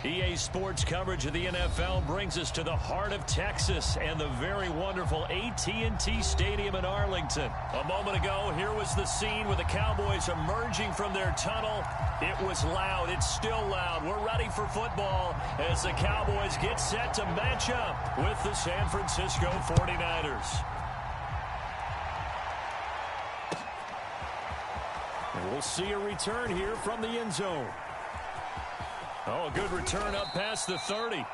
EA Sports coverage of the NFL brings us to the heart of Texas and the very wonderful AT&T Stadium in Arlington. A moment ago, here was the scene with the Cowboys emerging from their tunnel. It was loud. It's still loud. We're ready for football as the Cowboys get set to match up with the San Francisco 49ers. And we'll see a return here from the end zone. Oh, a good return up past the 30.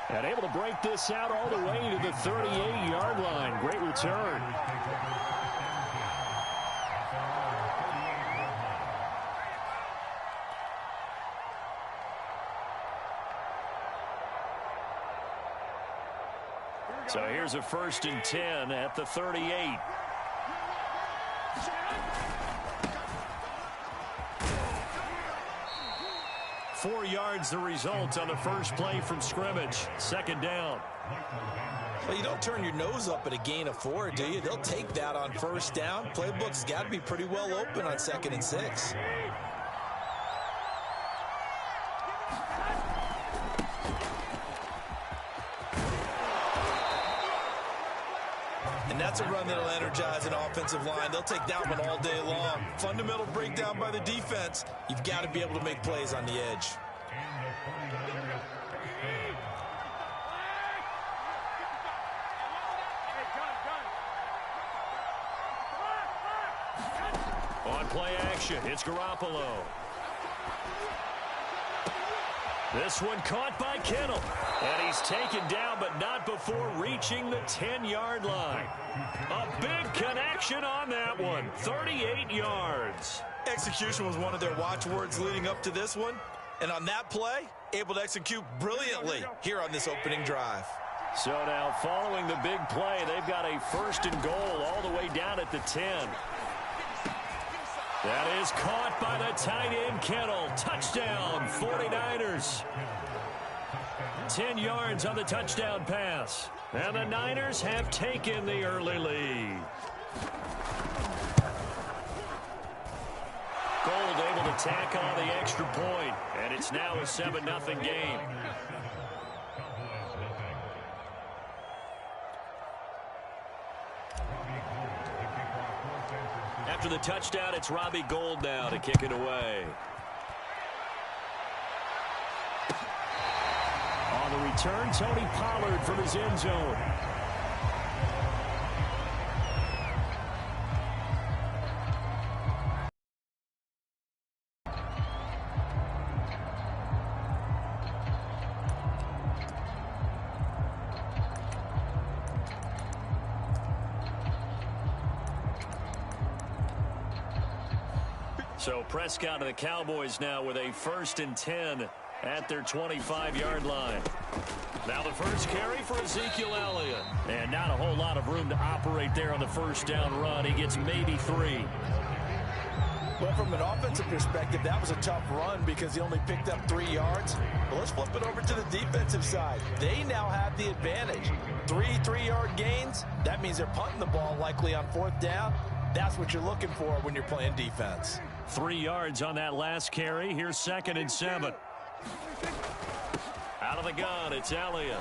And able to break this out all the way to the 38-yard line. Great return. So here's a 1st and 10 at the 38. Four yards the result on the first play from scrimmage. 2nd down. Well, you don't turn your nose up at a gain of 4, do you? They'll take that on 1st down. Playbook's got to be pretty well open on 2nd and 6. And that's a run that'll energize an offensive line. They'll take that one all day long. Fundamental breakdown by the defense. You've got to be able to make plays on the edge. On play action, it's Garoppolo. This one caught by Kittle. And he's taken down, but not before reaching the 10-yard line. A big connection on that one. 38 yards. Execution was one of their watchwords leading up to this one. And on that play, able to execute brilliantly here on this opening drive. So now following the big play, they've got a 1st and goal all the way down at the 10. That is caught by the tight end, Kittle. Touchdown, 49ers. 10 yards on the touchdown pass. And the Niners have taken the early lead. Gold able to tack on the extra point, and it's now a 7-0 game. After the touchdown, it's Robbie Gould now to kick it away. On the return, Tony Pollard from his end zone. So Prescott and the Cowboys now with a 1st and 10 at their 25-yard line. Now the first carry for Ezekiel Elliott. And not a whole lot of room to operate there on the 1st down run. He gets maybe 3. Well, from an offensive perspective, that was a tough run because he only picked up 3 yards. But let's flip it over to the defensive side. They now have the advantage. 3 3-yard gains. That means they're punting the ball likely on 4th down. That's what you're looking for when you're playing defense. 3 yards on that last carry. Here's 2nd and 7. Out of the gun, it's Elliott.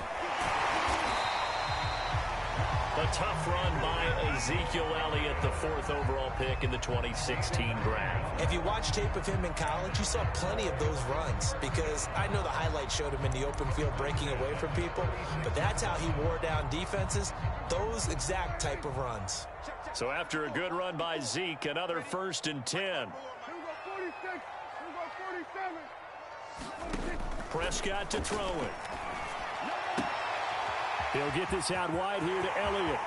A tough run by Ezekiel Elliott, the 4th overall pick in the 2016 draft. If you watch tape of him in college, you saw plenty of those runs because I know the highlight showed him in the open field breaking away from people, but that's how he wore down defenses, those exact type of runs. So after a good run by Zeke, another 1st and 10. Prescott to throw it. He'll get this out wide here to Elliott.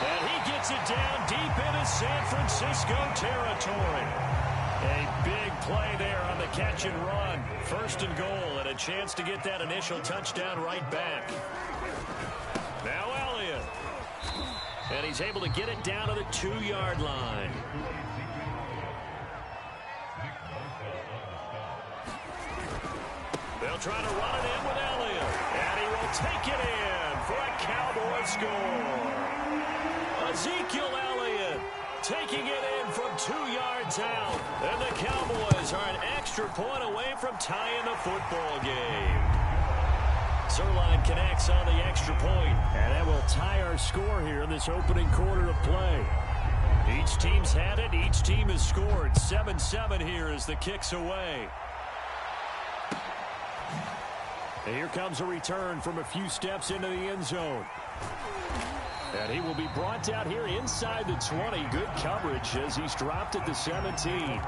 And he gets it down deep into San Francisco territory. A big play there on the catch and run. 1st and goal and a chance to get that initial touchdown right back. Now Elliott. And he's able to get it down to the 2-yard line. They'll try to run it in with Elliott. And he will take it in for a Cowboy score. Ezekiel Elliott taking it in from 2 yards out. And the Cowboys are an extra point away from tying the football game. Zerline connects on the extra point, and that will tie our score here in this opening quarter of play. Each team's had it. Each team has scored. 7-7 here as the kick's away. And here comes a return from a few steps into the end zone. And he will be brought down here inside the 20. Good coverage as he's dropped at the 17.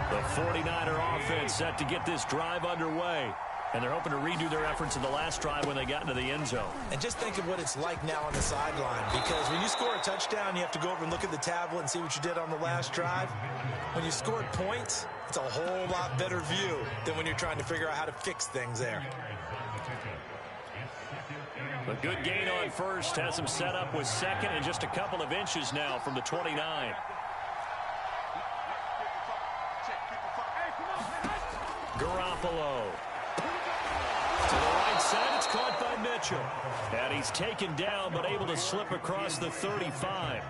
The 49er offense set to get this drive underway. And they're hoping to redo their efforts in the last drive when they got into the end zone. And just think of what it's like now on the sideline. Because when you score a touchdown, you have to go over and look at the tablet and see what you did on the last drive. When you scored points, it's a whole lot better view than when you're trying to figure out how to fix things there. A good gain on first has him set up with second and just a couple of inches now from the 29. Garoppolo. To the right side, it's caught by Mitchell. And he's taken down, but able to slip across the 35.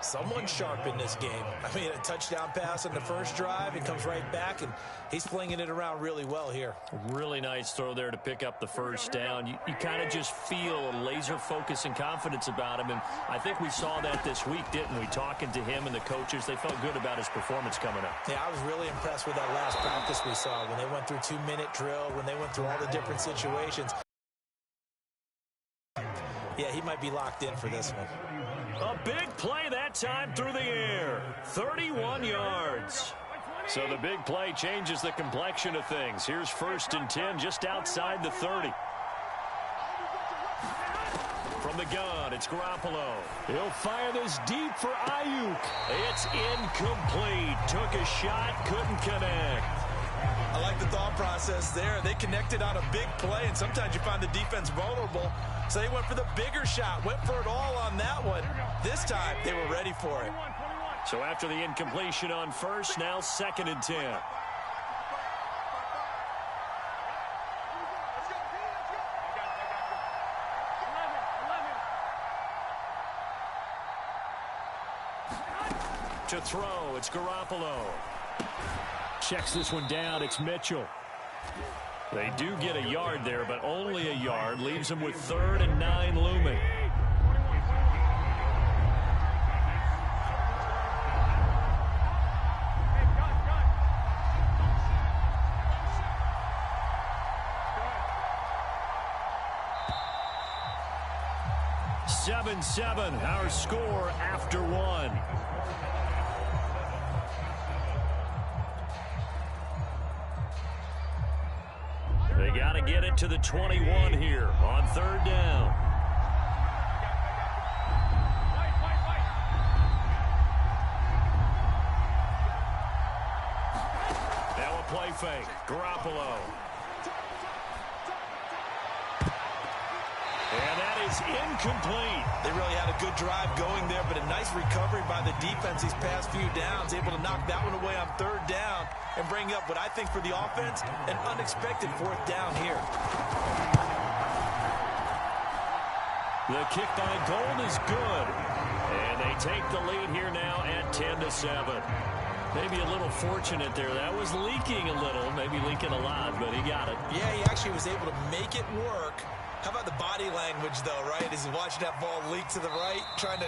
Someone sharp in this game. I mean, a touchdown pass on the first drive. It comes right back, and he's flinging it around really well here. Really nice throw there to pick up the first down. You kind of just feel a laser focus and confidence about him, and I think we saw that this week, didn't we? Talking to him and the coaches, they felt good about his performance coming up. Yeah, I was really impressed with that last practice we saw when they went through 2-minute drill, when they went through all the different situations. Yeah, he might be locked in for this one. A big play that time through the air. 31 yards. So the big play changes the complexion of things. Here's 1st and 10 just outside the 30. From the gun, it's Garoppolo. He'll fire this deep for Ayuk. It's incomplete. Took a shot, couldn't connect. I like the thought process there. They connected on a big play, and sometimes you find the defense vulnerable. So they went for the bigger shot, went for it all on that one. This time, they were ready for it. So after the incompletion on first, now 2nd and 10. To throw, it's Garoppolo. Checks this one down, it's Mitchell. They do get a yard there, but only a yard. Leaves them with 3rd and 9 looming. Seven, our score after one. They got to get it to the 21 here on 3rd down. Now a play fake. Garoppolo. And that is incomplete. They really had a good drive going there, but a nice recovery by the defense these past few downs. Able to knock that one away on 3rd down and bring up what I think for the offense, an unexpected 4th down here. The kick by Gold is good. And they take the lead here now at 10-7. Maybe a little fortunate there. That was leaking a little, maybe leaking a lot, but he got it. Yeah, he actually was able to make it work. How about the body language, though, right? As he's watching that ball leak to the right, trying to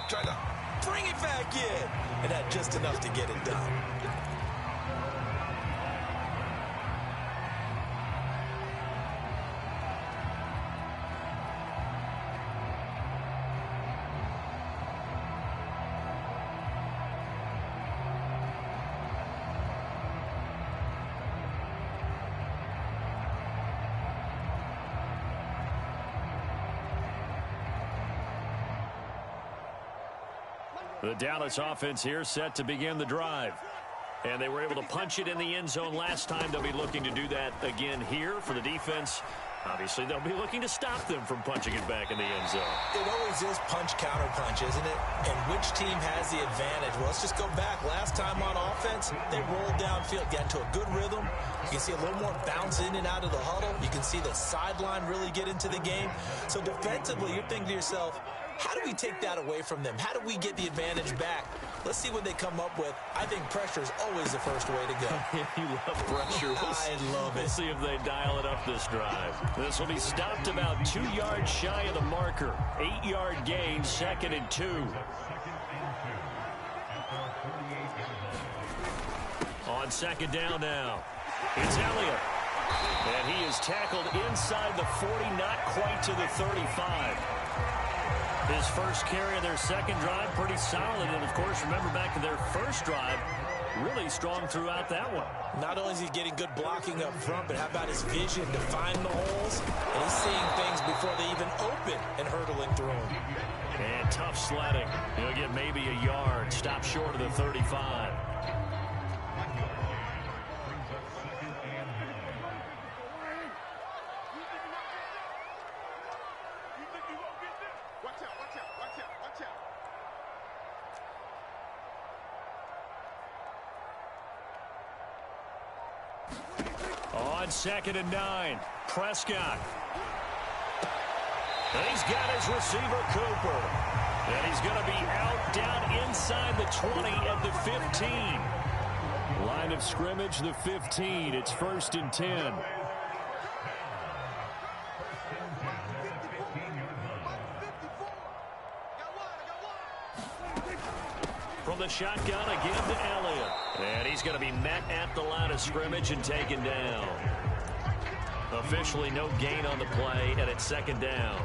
bring it back in. And had just enough to get it done. The Dallas offense here set to begin the drive. And they were able to punch it in the end zone last time. They'll be looking to do that again here for the defense. Obviously, they'll be looking to stop them from punching it back in the end zone. It always is punch-counter-punch, isn't it? And which team has the advantage? Well, let's just go back. Last time on offense, they rolled downfield, got into a good rhythm. You can see a little more bounce in and out of the huddle. You can see the sideline really get into the game. So defensively, you're thinking to yourself, How do we take that away from them? How do we get the advantage back? Let's see what they come up with. I think pressure is always the first way to go. You love pressure. I love it. We'll see if they dial it up this drive. This will be stopped about 2 yards shy of the marker. 8-yard gain, 2nd and 2. On 2nd down now, it's Elliott. And he is tackled inside the 40, not quite to the 35. His first carry of their second drive, pretty solid. And, of course, remember back to their first drive, really strong throughout that one. Not only is he getting good blocking up front, but how about his vision to find the holes? And he's seeing things before they even open and hurdling through them. And tough sledding. He'll get maybe a yard. Stop short of the 35. On 2nd and 9, Prescott. And he's got his receiver, Cooper. And he's going to be out down inside the 20 at the 15. Line of scrimmage, the 15. It's 1st and 10. From the shotgun again to Elliott. And he's going to be met at the line of scrimmage and taken down. Officially no gain on the play, and it's 2nd down.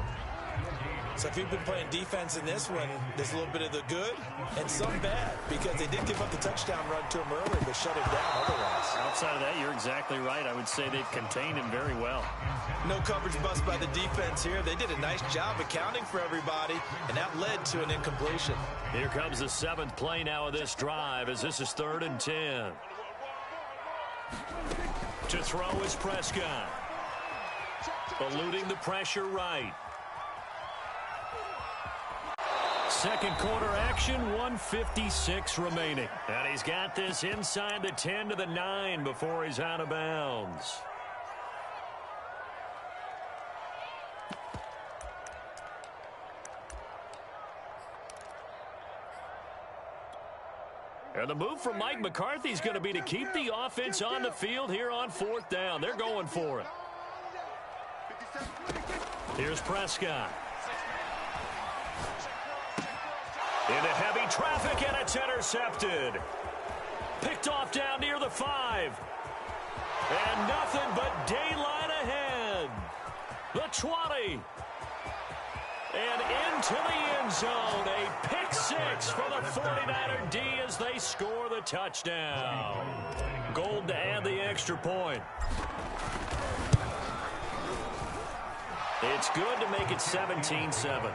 So if you've been playing defense in this one, there's a little bit of the good and some bad, because they did give up the touchdown run to him earlier, but shut him down otherwise. Outside of that, you're exactly right. I would say they've contained him very well. No coverage bust by the defense here. They did a nice job accounting for everybody, and that led to an incompletion. Here comes the 7th play now of this drive, as this is 3rd and 10. To throw is Prescott. Eluding the pressure right. Second quarter action, 1:56 remaining. And he's got this inside the 10 to the 9 before he's out of bounds. And the move from Mike McCarthy is going to be to keep the offense on the field here on 4th down. They're going for it. Here's Prescott. Into heavy traffic, and it's intercepted. Picked off down near the 5. And nothing but daylight ahead. The 20. And into the end zone. A pick 6 for the 49er D as they score the touchdown. Gold to add the extra point. It's good to make it 17-7.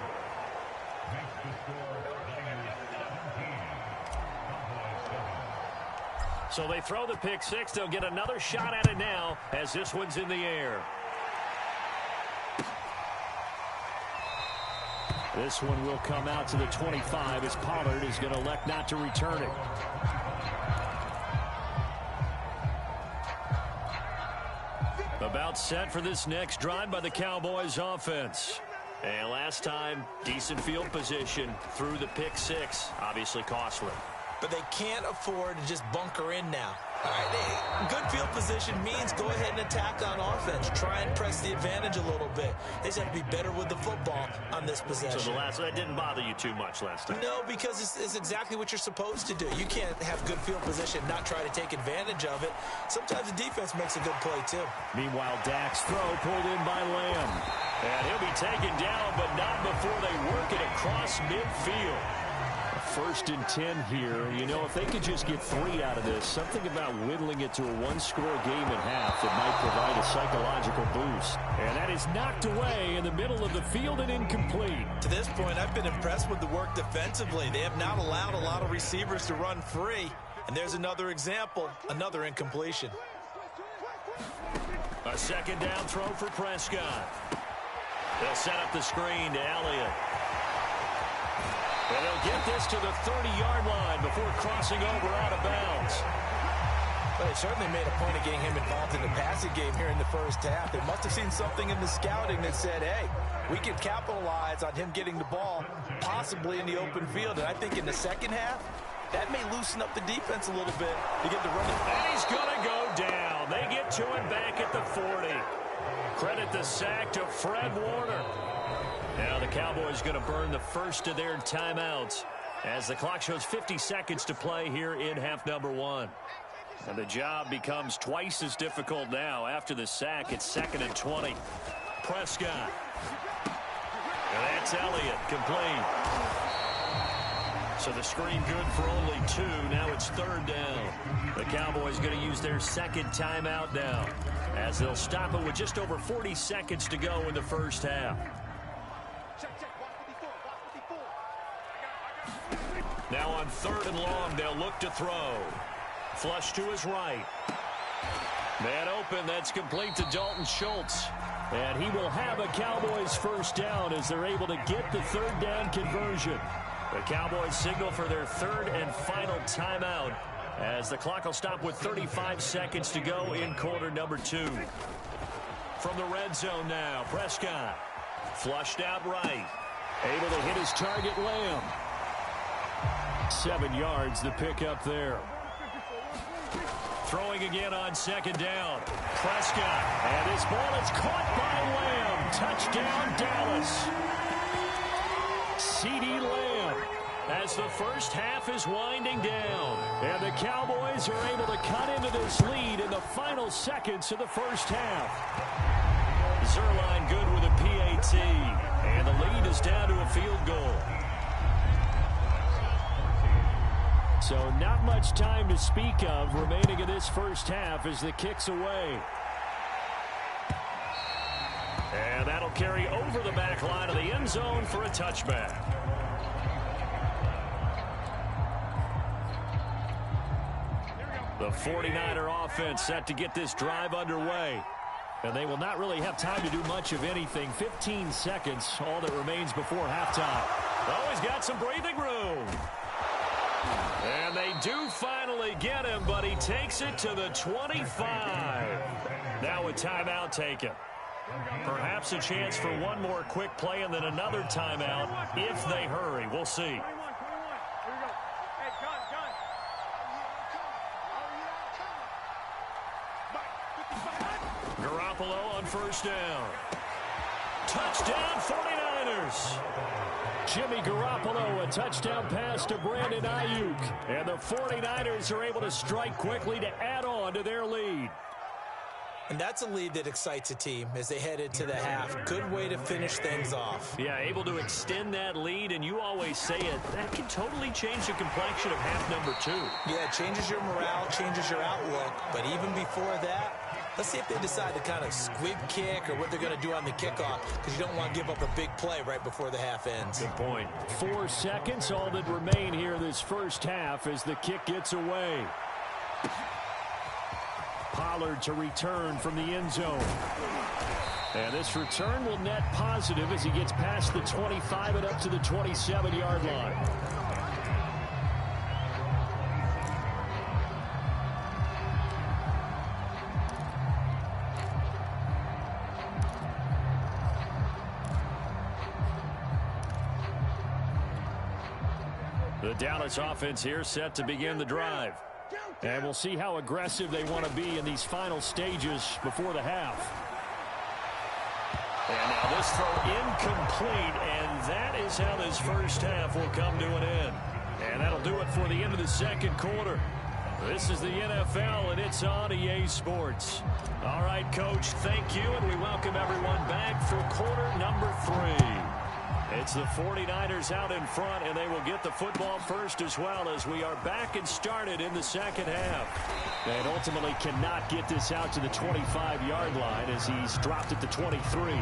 So they throw the pick 6. They'll get another shot at it now as this one's in the air. This one will come out to the 25 as Pollard is going to elect not to return it. About set for this next drive by the Cowboys offense. And last time, decent field position through the pick 6. Obviously costly. But they can't afford to just bunker in now. All right, good field position means go ahead and attack on offense. Try and press the advantage a little bit. They just have to be better with the football on this possession. So that didn't bother you too much last time? No, because it's exactly what you're supposed to do. You can't have good field position and not try to take advantage of it. Sometimes the defense makes a good play, too. Meanwhile, Dak's throw pulled in by Lamb. And he'll be taken down, but not before they work it across midfield. 1st and 10 here. You know, if they could just get 3 out of this, something about whittling it to a 1-score game at half that might provide a psychological boost. And that is knocked away in the middle of the field and incomplete. To this point, I've been impressed with the work defensively. They have not allowed a lot of receivers to run free. And there's another example, another incompletion. A 2nd down throw for Prescott. They'll set up the screen to Elliott. And they'll get this to the 30-yard line before crossing over out of bounds. Well, they certainly made a point of getting him involved in the passing game here in the first half. They must have seen something in the scouting that said, hey, we can capitalize on him getting the ball, possibly in the open field. And I think in the second half, that may loosen up the defense a little bit to get the running. And he's going to go down. They get to him back at the 40. Credit the sack to Fred Warner. Now the Cowboys going to burn the first of their timeouts as the clock shows 50 seconds to play here in half number 1. And the job becomes twice as difficult now. After the sack, it's 2nd and 20. Prescott. And that's Elliott, complete. So the screen good for only 2. Now it's 3rd down. The Cowboys going to use their second timeout now, as they'll stop it with just over 40 seconds to go in the first half. Now on 3rd and long, they'll look to throw. Flush to his right. Man open, that's complete to Dalton Schultz. And he will have a Cowboys first down as they're able to get the 3rd down conversion. The Cowboys signal for their 3rd and final timeout as the clock will stop with 35 seconds to go in quarter number 2. From the red zone now, Prescott. Flushed out right. Able to hit his target, Lamb. 7 yards, the pickup there. Throwing again on 2nd down. Prescott. And his ball is caught by Lamb. Touchdown, Dallas. CeeDee Lamb as the first half is winding down. And the Cowboys are able to cut into this lead in the final seconds of the first half. Zerline good with a PAT. And the lead is down to a field goal. So not much time to speak of remaining in this first half as the kick's away. And that'll carry over the back line of the end zone for a touchback. The 49er offense set to get this drive underway. And they will not really have time to do much of anything. 15 seconds, all that remains before halftime. Oh, he's got some breathing room. And they do finally get him, but he takes it to the 25. Now a timeout taken. Perhaps a chance for one more quick play and then another timeout if they hurry. We'll see. Garoppolo on first down. Touchdown 49ers. Jimmy Garoppolo, a touchdown pass to Brandon Ayuk. And the 49ers are able to strike quickly to add on to their lead. And that's a lead that excites a team as they head into the half. Good way to finish things off. Yeah, able to extend that lead, and you always say it, that can totally change the complexion of half number 2. Yeah, it changes your morale, changes your outlook. But even before that, let's see if they decide to kind of squib kick or what they're going to do on the kickoff, because you don't want to give up a big play right before the half ends. Good point. 4 seconds, all that remain here this first half as the kick gets away. Pollard to return from the end zone. And this return will net positive as he gets past the 25 and up to the 27-yard line. The Dallas offense here set to begin the drive. And we'll see how aggressive they want to be in these final stages before the half. And now this throw incomplete, and that is how this first half will come to an end. And that'll do it for the end of the second quarter. This is the NFL, and it's on EA Sports. All right, Coach, thank you, and we welcome everyone back for quarter number 3. It's the 49ers out in front, and they will get the football first as well as we are back and started in the second half. And ultimately cannot get this out to the 25-yard line as he's dropped at the 23.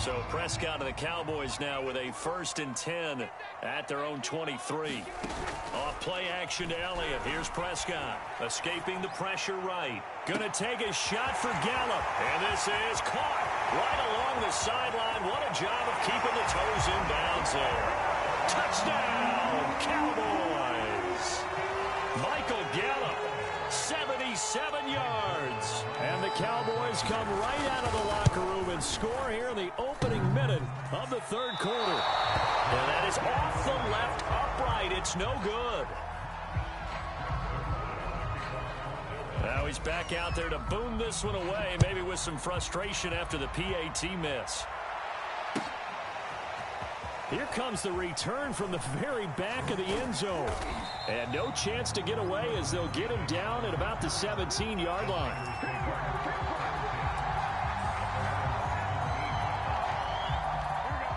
So Prescott and the Cowboys now with a 1st and 10 at their own 23. Off play action to Elliott. Here's Prescott escaping the pressure right. Going to take a shot for Gallup. And this is caught right along the sideline. What a job of keeping the toes in bounds there. Touchdown, Cowboys. Michael Gallup, 77 yards. And the Cowboys come right out of the locker room and score here in the opening minute of the third quarter. And that is off the left upright. It's no good. Now he's back out there to boom this one away, maybe with some frustration after the PAT miss. Here comes the return from the very back of the end zone. And no chance to get away as they'll get him down at about the 17-yard line.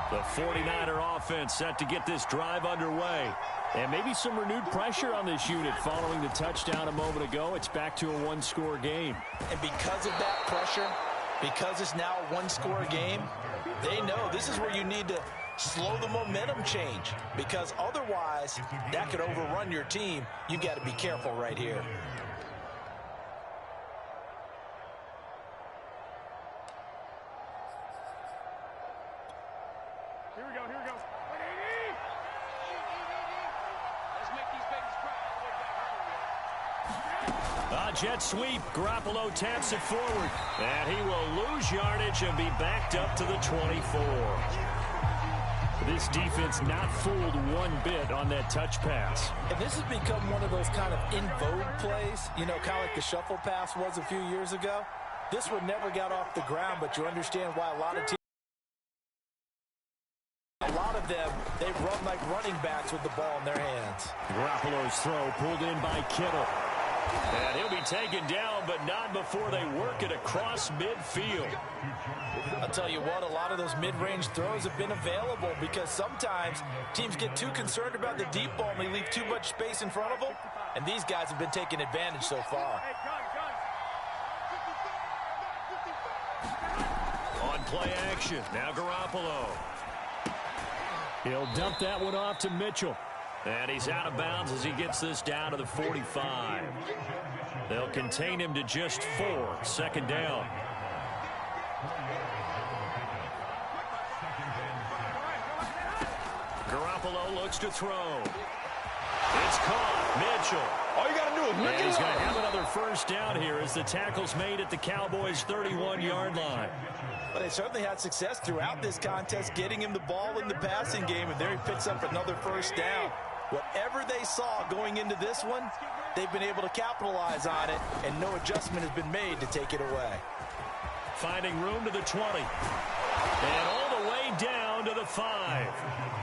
The 49er offense set to get this drive underway. And maybe some renewed pressure on this unit following the touchdown a moment ago. It's back to a one-score game. And because of that pressure, because it's now a one-score game, they know this is where you need to slow the momentum change, because otherwise that could overrun your team. You've got to be careful right here. Here we go. Jet sweep. Garoppolo taps it forward. And he will lose yardage and be backed up to the 24. This defense not fooled one bit on that touch pass. And this has become one of those kind of in vogue plays, you know, kind of like the shuffle pass was a few years ago. This one never got off the ground, but you understand why a lot of them, they run like running backs with the ball in their hands. Garoppolo's throw pulled in by Kittle. And he'll be taken down, but not before they work it across midfield. I'll tell you what, a lot of those mid-range throws have been available because sometimes teams get too concerned about the deep ball and they leave too much space in front of them. And these guys have been taking advantage so far. On play action, now Garoppolo. He'll dump that one off to Mitchell. And he's out of bounds as he gets this down to the 45. They'll contain him to just 4. Second down. Garoppolo looks to throw. It's caught. Mitchell. All you got to do is look. And he's going to have another first down here as the tackle's made at the Cowboys' 31-yard line. But they certainly had success throughout this contest getting him the ball in the passing game, and there he picks up another first down. Whatever they saw going into this one, they've been able to capitalize on it, and no adjustment has been made to take it away. Finding room to the 20. And all the way down to the 5.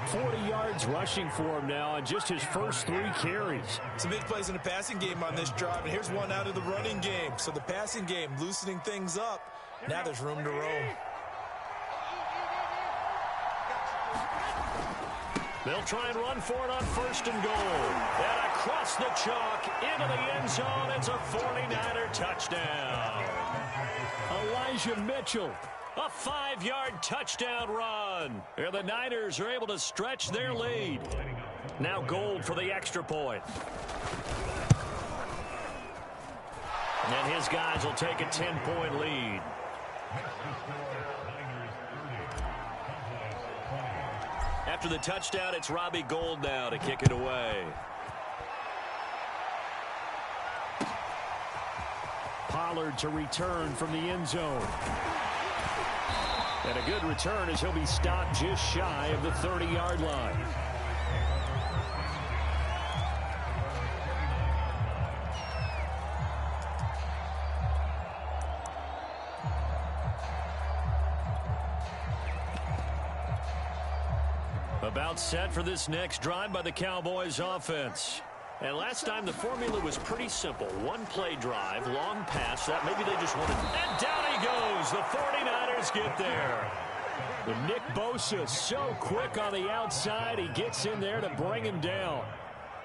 40 yards rushing for him now on just his first 3 carries. Some big plays in the passing game on this drive, and here's one out of the running game. So the passing game loosening things up. Now there's room to roam. They'll try and run for it on first and goal. And across the chalk into the end zone. It's a 49er touchdown. Elijah Mitchell, a 5-yard touchdown run. And the Niners are able to stretch their lead. Now Gold for the extra point. And his guys will take a 10-point lead. After the touchdown, it's Robbie Gould now to kick it away. Pollard to return from the end zone. And a good return as he'll be stopped just shy of the 30-yard line. About set for this next drive by the Cowboys offense. And last time the formula was pretty simple. One play drive, long pass. That maybe they just wanted. And down he goes. The 49ers get there. But Nick Bosa so quick on the outside. He gets in there to bring him down.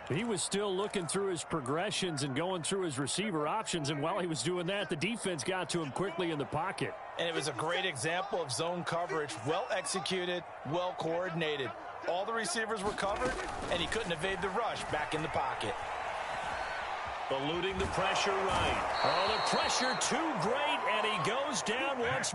He was still looking through his progressions and going through his receiver options. And while he was doing that, the defense got to him quickly in the pocket. And it was a great example of zone coverage. Well executed, well coordinated. All the receivers were covered, and he couldn't evade the rush back in the pocket. Eluding the pressure right. Oh, the pressure too great, and he goes down once.